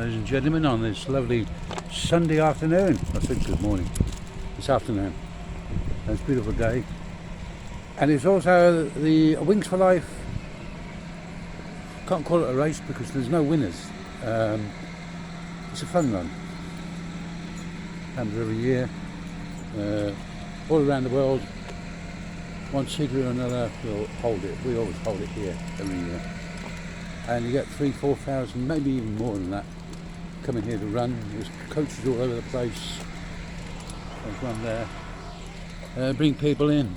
ladies and gentlemen, on this lovely Sunday afternoon. I said good morning. This afternoon. It's a beautiful day. And it's also the Wings for Life. Can't call it a race because there's no winners. It's a fun run. Happens every year. All around the world. One city or another will hold it. We always hold it here every year. And you get 3,000-4,000, maybe even more than that, coming here to run. There's coaches all over the place. There's one there. Bring people in.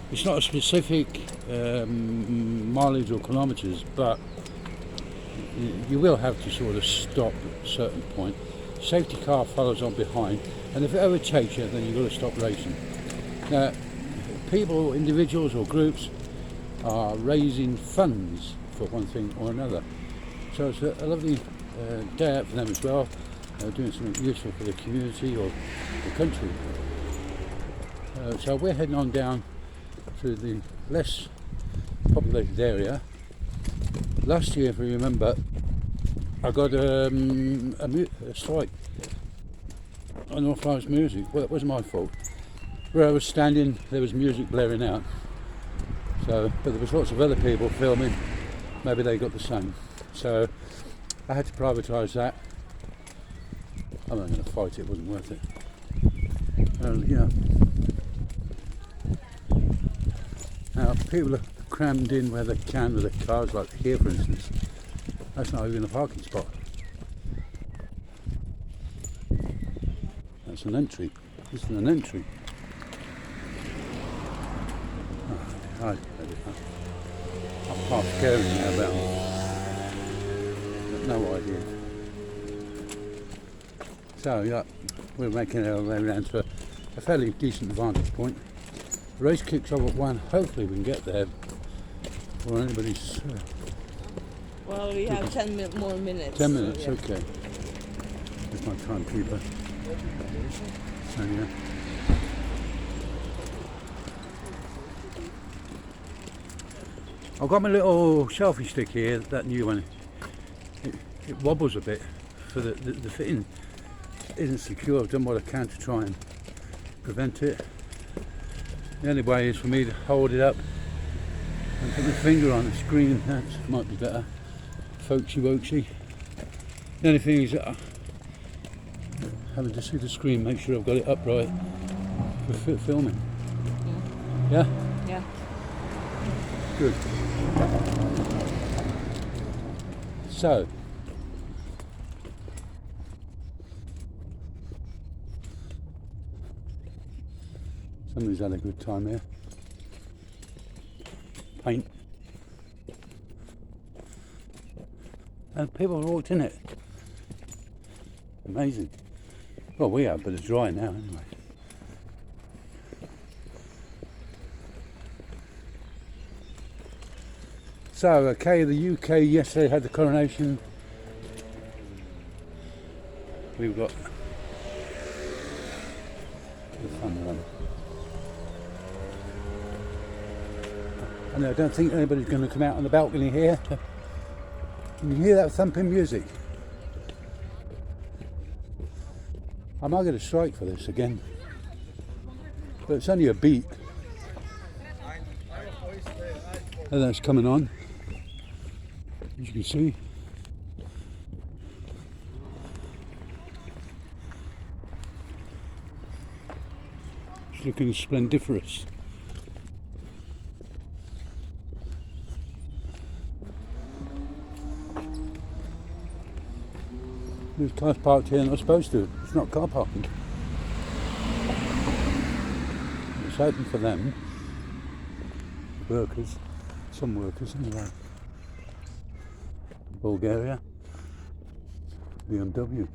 It's not a specific mileage or kilometres, but you will have to sort of stop at a certain point. Safety car follows on behind, and if it overtakes you, then you've got to stop racing. Now, people, individuals or groups are raising funds for one thing or another. So it's a lovely day out for them as well, doing something useful for the community or the country. So we're heading on down to the less populated area. Last year, if you remember, I got a strike, unauthorised music. Well, it wasn't my fault. Where I was standing, there was music blaring out. So, but there was lots of other people filming. Maybe they got the same. So I had to privatise that. I'm not going to fight it. Wasn't worth it. Yeah. Now people are crammed in where they can with their cars, like here, for instance. That's not even a parking spot. That's an entry. This is an entry. I'm half caring now about it. No idea. So yeah, we're making our way around to a fairly decent vantage point. The race kicks off at 1. Hopefully we can get there before anybody's... Well, we have 10 more minutes. 10 minutes, so, yeah. okay. That's my timekeeper. So yeah. I've got my little selfie stick here, that new one. It wobbles a bit, so the fitting isn't secure. I've done what I can to try and prevent it. The only way is for me to hold it up and put my finger on the screen. That might be better. Folksy wokesy. The only thing is that I'm having to see the screen, make sure I've got it upright for filming. Yeah? Yeah. Good. So, somebody's had a good time here. Paint. And people have walked in it. Amazing. Well, we have, but it's dry now anyway. So, okay, the UK yesterday had the coronation. We've got the fun run. And I don't think anybody's going to come out on the balcony here. Can you hear that thumping music? I might get a strike for this again. But it's only a beat. And that's coming on. As you can see. It's looking splendiferous. There's cars parked here not supposed to. It's not car parking. It's open for them. Workers. Some workers anyway. Bulgaria. BMW.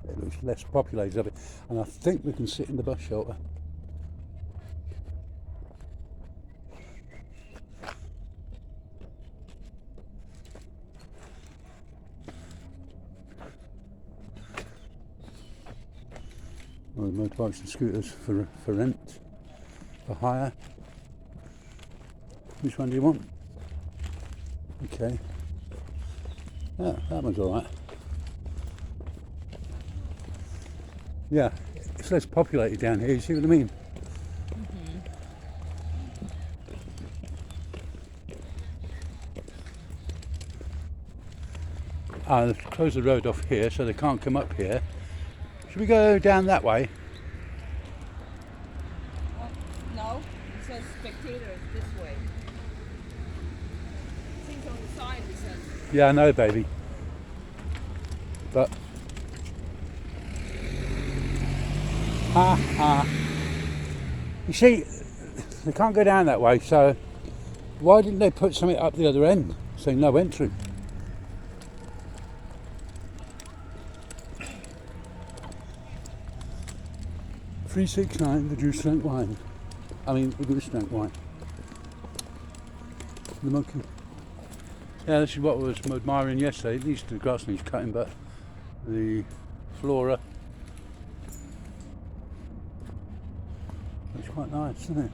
It looks less populated of it. And I think we can sit in the bus shelter. Or the motorbikes and scooters for rent, for hire. Which one do you want? Okay. Yeah, that one's alright. Yeah, it's less populated down here, you see what I mean? They've closed the road off here so they can't come up here. Should we go down that way? No, it says spectators this way. I think on the side it says. Yeah, I know, baby. But you see, they can't go down that way, so why didn't they put something up the other end saying no entry? $3.69 the juice strength wine. I mean the goose strength wine. The monkey. Yeah, this is what I was admiring yesterday. At least the grass needs cutting, but the flora looks quite nice, isn't it?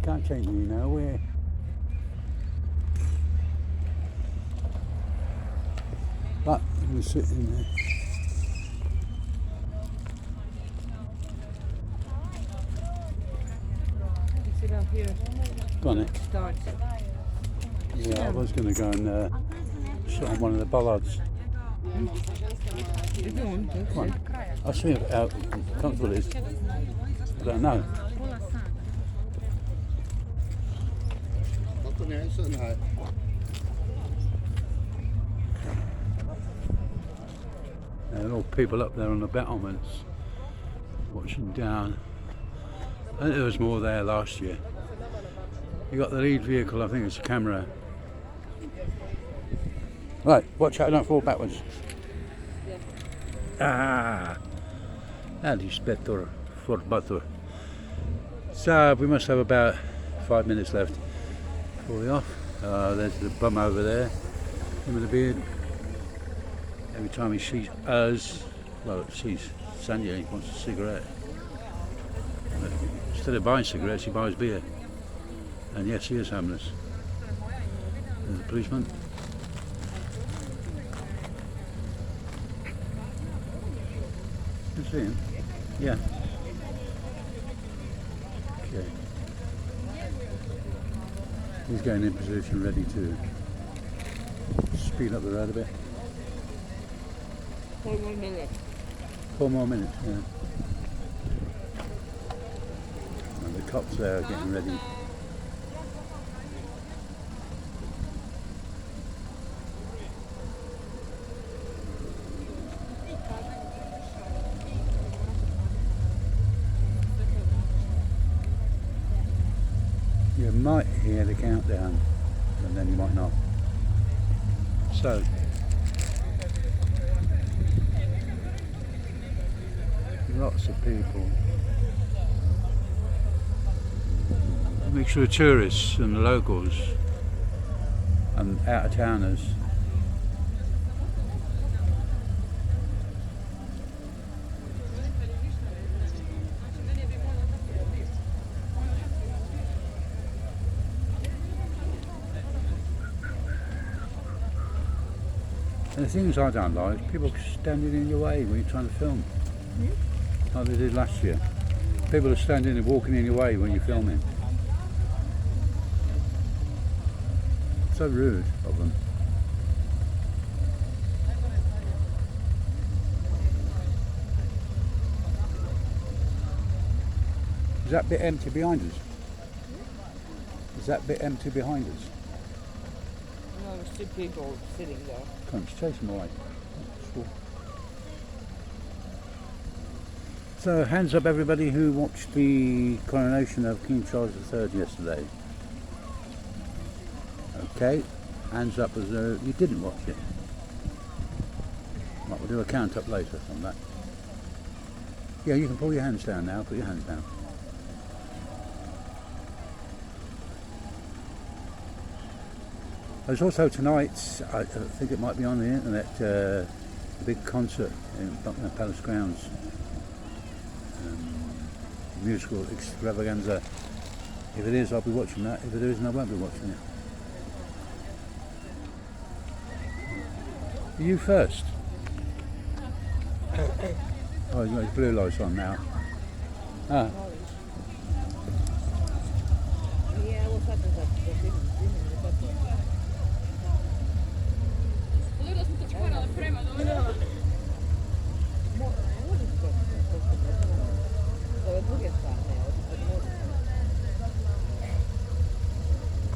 Can't change me now, we're but we sit in there. Sit up here. Go on then. Start. Yeah, I was going to go and sit on one of the bollards. You don't. Come on. I'll see how comfortable it is. I don't know. There are all people up there on the battlements watching down. I think there was more there last year. You got the lead vehicle, I think it's a camera. Right, watch out, don't fall backwards. Ah, Alispettor Forbator. So we must have about 5 minutes left before we're off. There's the bum over there, him with the beard. Every time he sees us, well, sees Sanya, he wants a cigarette. But instead of buying cigarettes, he buys beer. And yes, he is homeless. There's a policeman. You see him? Yeah. Okay. He's going in position, ready to speed up the road a bit. 4 more minutes. 4 more minutes, yeah. And the cops there are getting ready. You might hear the countdown, and then you might not. So, lots of people. A mixture of tourists and the locals and out-of-towners. And the things I don't like is people standing in your way when you're trying to film. Like they did last year. People are standing and walking in your way when you're filming. So rude of them. Is that bit empty behind us? Is that bit empty behind us? No, there's 2 people sitting there. Come on, just chase them away. So, hands up everybody who watched the coronation of King Charles III yesterday. Okay, hands up as though you didn't watch it. Right, we'll do a count up later on that. Yeah, you can pull your hands down now, put your hands down. There's also tonight, I think it might be on the internet, a big concert in Buckingham Palace grounds. Musical extravaganza. If it is, I'll be watching that. If it isn't, I won't be watching it. Are you first? Oh, you've got his blue lights on now. Ah.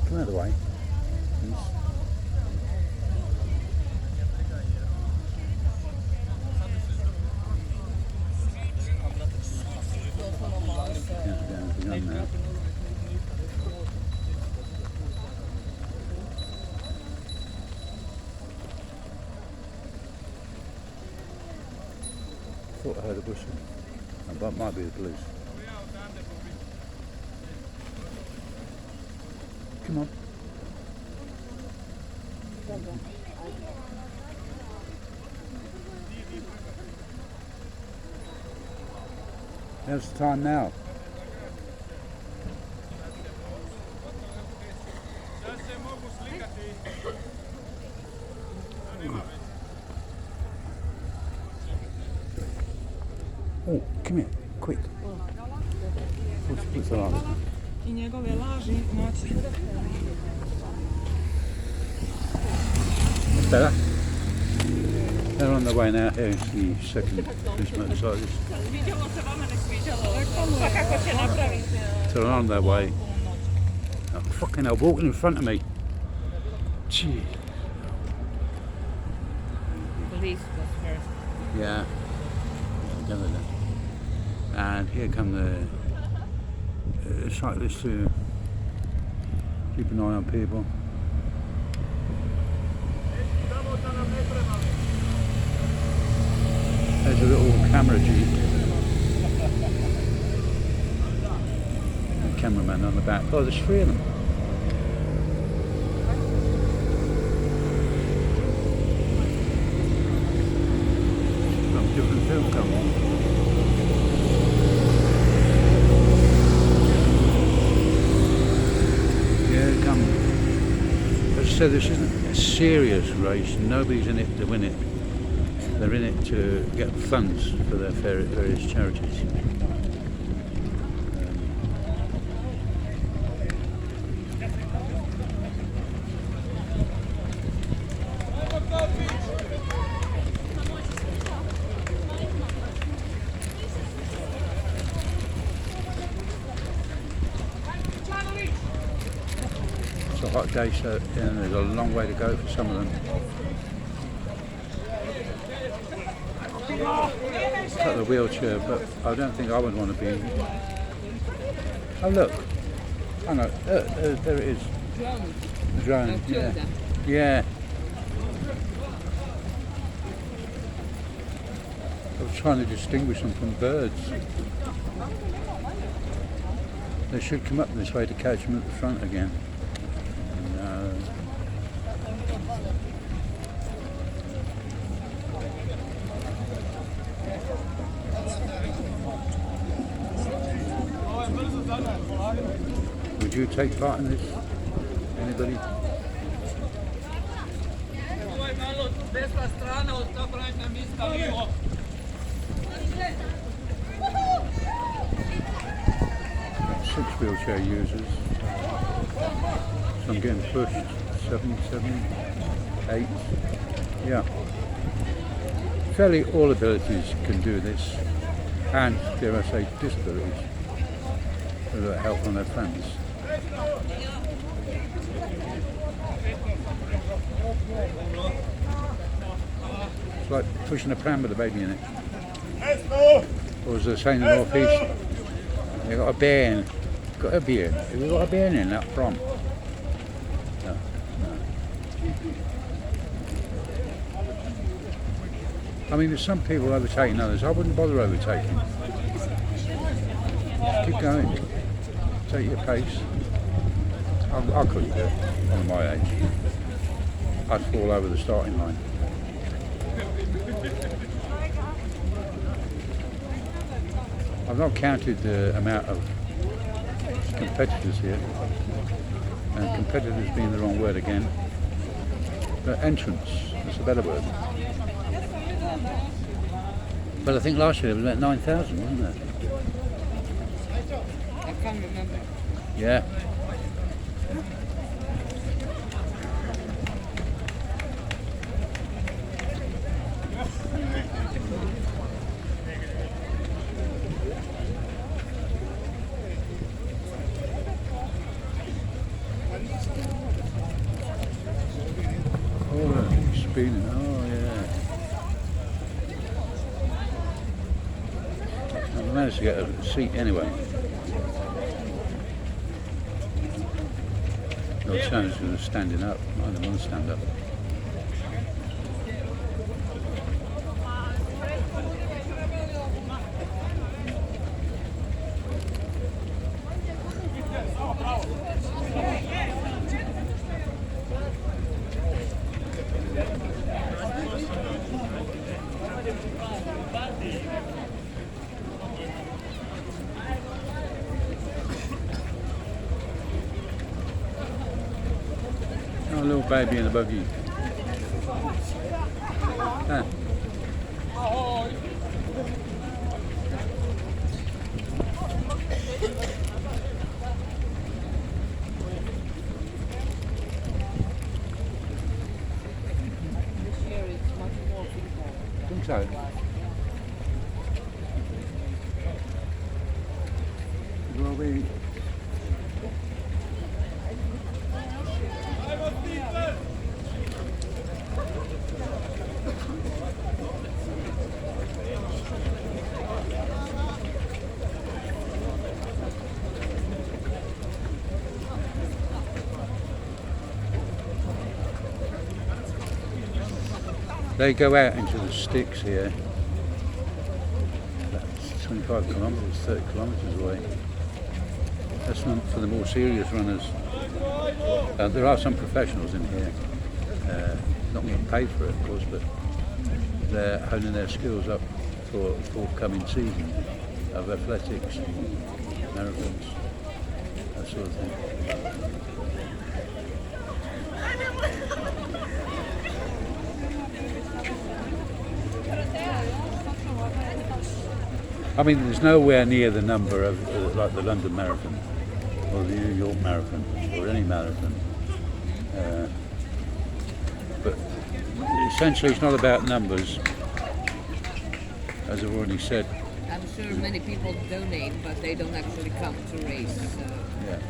Come out of the way, please. Yeah, begun now. Thought I heard a whistle. That might be the police. Come on. How's the time now? Oh, come here, quick. What's the alarm? I njegove laži moći. That's better. They're on their way now. Here's the second police motorcyclist. Sviđalo se vama, ne sviđalo. Pa kako će napraviti? So they're on their way. Oh, fucking hell, walking in front of me. Gee. Police was first. Yeah. Together then. And here come the cyclists to keep an eye on people. There's a little camera jeep. And cameraman on the back. Oh, there's three of them. From different film companies. Yeah, come. As I said, this isn't a serious race. Nobody's in it to win it. They're in it to get funds for their various charities. It's a hot day, so there's a long way to go for some of them. Got the wheelchair, but I don't think I would want to be. Oh look, hang on, there it is. Drone. Yeah. Yeah. I was trying to distinguish them from birds. They should come up this way to catch them at the front again. No. Would you take part in this? Anybody? Six wheelchair users. So I'm getting pushed. 7, 8. Yeah. Fairly all abilities can do this, and dare I say disabilities. A little help on their friends. It's like pushing a pram with a baby in it. Or as they say in the North East, you got a bear in. Got a beer. Have you got a bear in that pram? No, no. I mean, there's some people overtaking others. I wouldn't bother overtaking. Keep going. Take your pace. I couldn't do it on my age. I'd fall over the starting line. I've not counted the amount of competitors here, and competitors being the wrong word again, but entrants, that's a better word. But I think last year there was about 9,000, wasn't there? I can't remember. Yeah. Oh, speeding. Oh, yeah. I managed to get a seat anyway. No chance of standing up. I don't want to stand up. Oh, a little baby in a buggy. Ah. This year it's much more people. I think so. Will we? They go out into the sticks here. That's 25 kilometres, 30 kilometres away. That's not for the more serious runners. There are some professionals in here, not getting paid for it, of course, but they're honing their skills up for the forthcoming season of athletics, marathons, that sort of thing. I mean, there's nowhere near the number of like the London Marathon or the New York Marathon or any marathon. But essentially it's not about numbers, as I've already said. I'm sure many people donate, but they don't actually come to race. So. Yeah.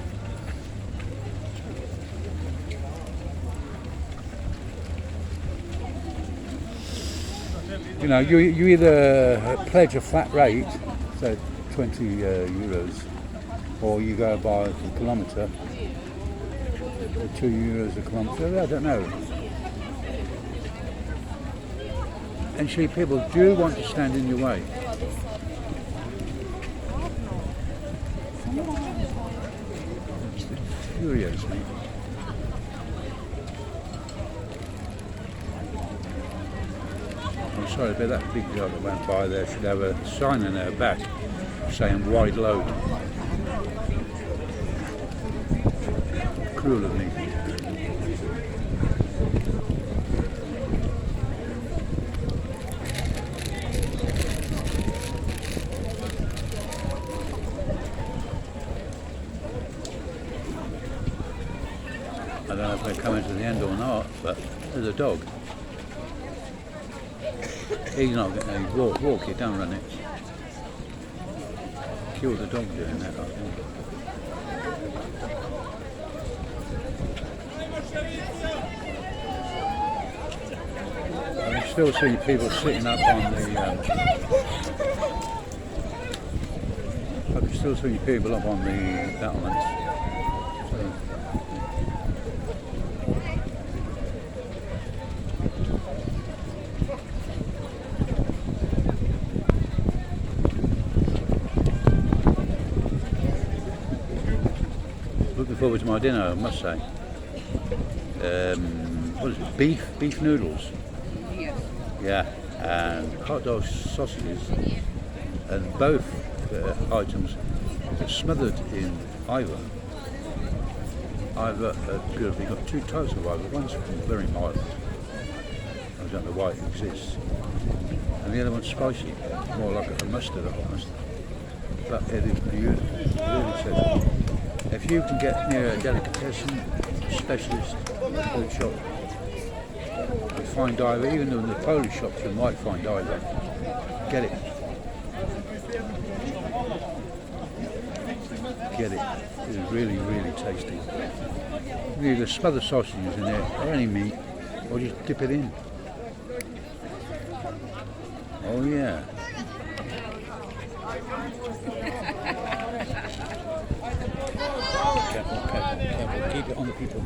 You know, you either pledge a flat rate, so 20 euros, or you go by the kilometre, 2 euros a kilometre, I don't know. Actually, people do want to stand in your way. It infuriates me. I'm sorry, but that big girl that went by there should have a sign in her back saying wide load. Cruel of me. I don't know if they're coming to the end or not, but there's a dog. He's not getting any walk it, don't run it. Kill the dog doing that, I think. I can still see people sitting up on the. I can still see people up on the battlements. So, looking forward to my dinner, I must say. what is it, beef noodles, Yes. yeah, and hot dog sausages, and both items are smothered in either. We've got two types of either. One's very mild. I don't know why it exists. And the other one's spicy, more like a mustard, a hot mustard. But it is beautiful, really tasty. If you can get near a delicatessen specialist food shop, a fine diver, even in the Polish shops you might find diver, get it. Get it. It is really, really tasty. You either smother sausages in there or any meat, or just dip it in. Oh yeah. Careful. Keep it on the people.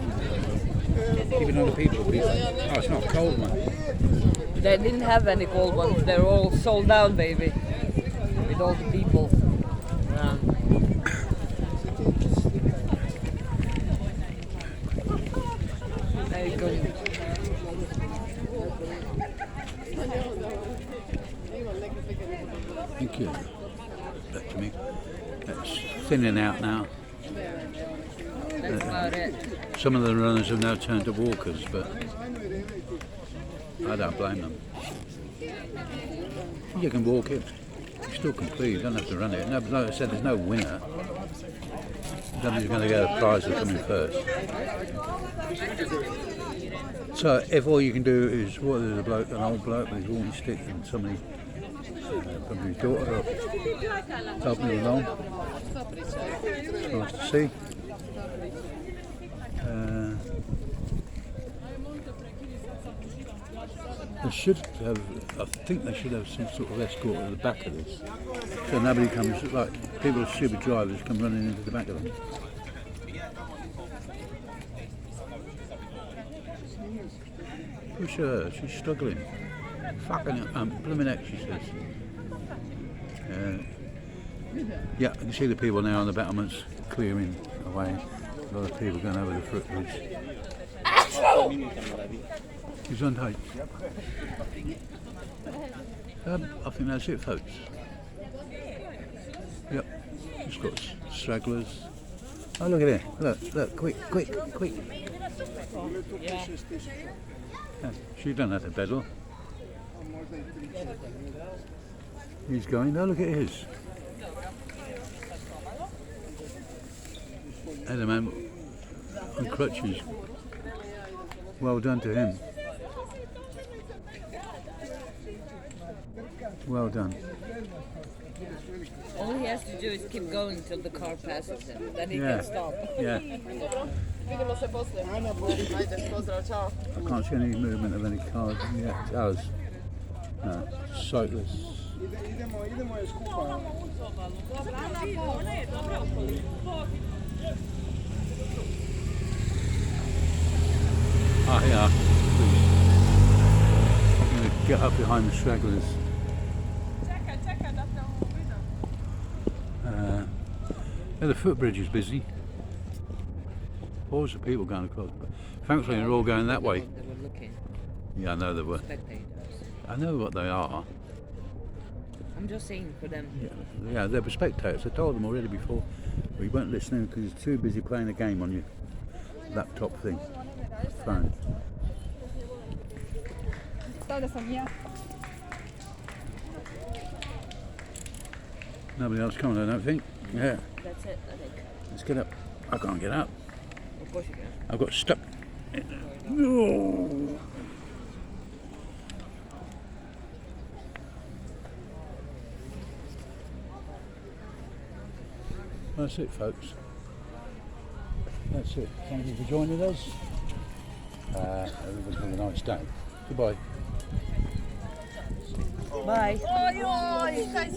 Keep it on the people, please. Oh, it's not a cold one. They didn't have any cold ones. They're all sold out, baby. With all the people. Very good. Thank you. Back to me. It's thinning out now. That's about it. Some of the runners have now turned to walkers, but I don't blame them. You can walk it. You still complete. You don't have to run it. No, like I said, there's no winner. Somebody's going to get a prize for coming first. So if all you can do is, there's a bloke, an old bloke with his walking stick, and somebody, probably his daughter, helping him along. It's nice to see. They should have, I think they should have some sort of escort at the back of this. So nobody comes, like people, stupid drivers come running into the back of them. Push her, she's struggling. Fucking blooming heck, she says. Yeah, you can see the people now on the battlements clearing away. A lot of people going over the footbridge. He's on tape. I think that's it, folks. Yep, just got stragglers. Oh, look at it. Look, quick. Yeah. Yeah, she don't have to pedal. He's going. Oh, look at his. And a man on crutches. Well done to him. Well done. All he has to do is keep going till the car passes him. Then he Yeah. can stop. Yeah. Vidimo se poslije. Ajde, pozdrav, čao. I can't see any movement of any cars yet. Ours. No. Cyclists. Idemo je skupa. Ah, yeah. I'm going to get up behind the stragglers. Yeah, the footbridge is busy. Lots of people going across. But thankfully, they're all going that way. They were looking. Yeah, I know they were. Spectators. I know what they are. I'm just saying for them. Yeah, they were spectators. I told them already before. We weren't listening because you're too busy playing a game on your laptop thing. Phone. Stavlja sam ja. Nobody else coming, I don't think. Yeah, That's it, I think. let's get up. I can't get up. Of course you can. I've got stuck. No. That's it, folks. That's it. Thank you for joining us. Everybody's having a nice day. Goodbye. Bye. Oj, kaj